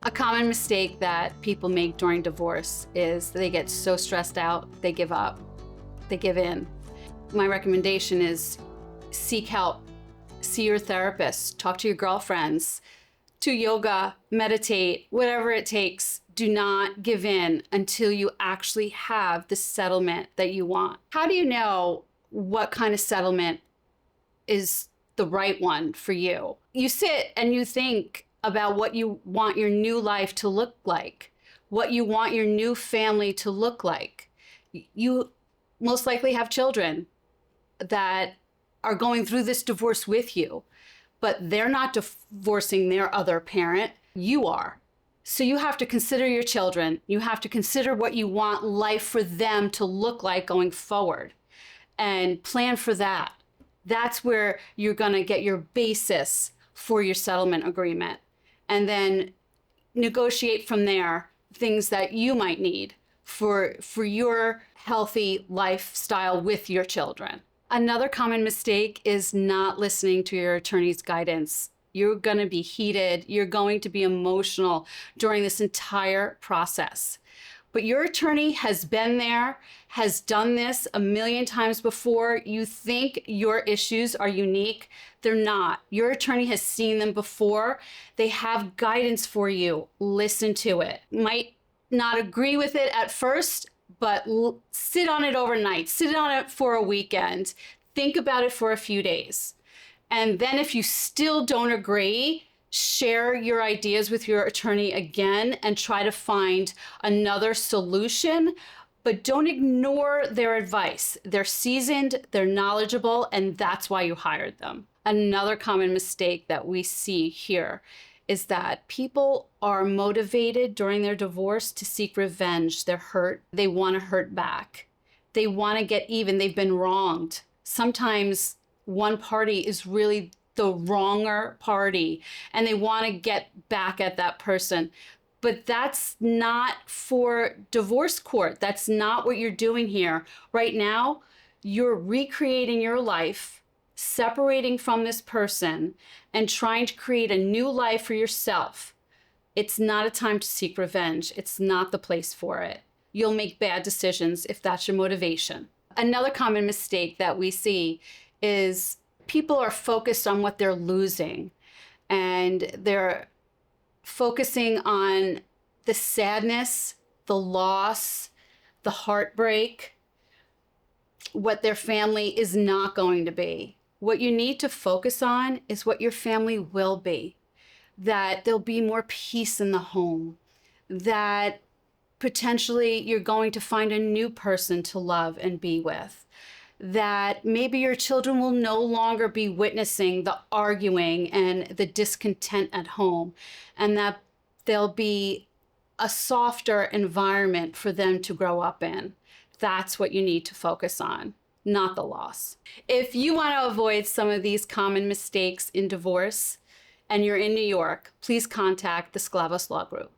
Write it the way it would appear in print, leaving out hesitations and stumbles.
A common mistake that people make during divorce is they get so stressed out, they give up, they give in. My recommendation is seek help, see your therapist, talk to your girlfriends, do yoga, meditate, whatever it takes. Do not give in until you actually have the settlement that you want. How do you know what kind of settlement is the right one for you? You sit and you think about what you want your new life to look like, what you want your new family to look like. You most likely have children that are going through this divorce with you, but they're not divorcing their other parent. You are. So you have to consider your children. You have to consider what you want life for them to look like going forward and plan for that. That's where you're going to get your basis for your settlement agreement. And then negotiate from there things that you might need for your healthy lifestyle with your children. Another common mistake is not listening to your attorney's guidance. You're going to be heated. You're going to be emotional during this entire process. But your attorney has been there, has done this a million times before. You think your issues are unique. They're not. Your attorney has seen them before. They have guidance for you. Listen to it. Might not agree with it at first, but sit on it overnight. Sit on it for a weekend. Think about it for a few days. And then if you still don't agree, share your ideas with your attorney again and try to find another solution, but don't ignore their advice. They're seasoned, they're knowledgeable, and that's why you hired them. Another common mistake that we see here is that people are motivated during their divorce to seek revenge. They're hurt. They want to hurt back. They want to get even. They've been wronged. Sometimes one party is really the wronger party and they want to get back at that person. But that's not for divorce court. That's not what you're doing here. Right now, you're recreating your life, separating from this person, and trying to create a new life for yourself. It's not a time to seek revenge. It's not the place for it. You'll make bad decisions if that's your motivation. Another common mistake that we see is people are focused on what they're losing, and they're focusing on the sadness, the loss, the heartbreak, what their family is not going to be. What you need to focus on is what your family will be, that there'll be more peace in the home, that potentially you're going to find a new person to love and be with, that maybe your children will no longer be witnessing the arguing and the discontent at home, and that there'll be a softer environment for them to grow up in. That's what you need to focus on, not the loss. If you want to avoid some of these common mistakes in divorce and you're in New York, please contact the Sklavos Law Group.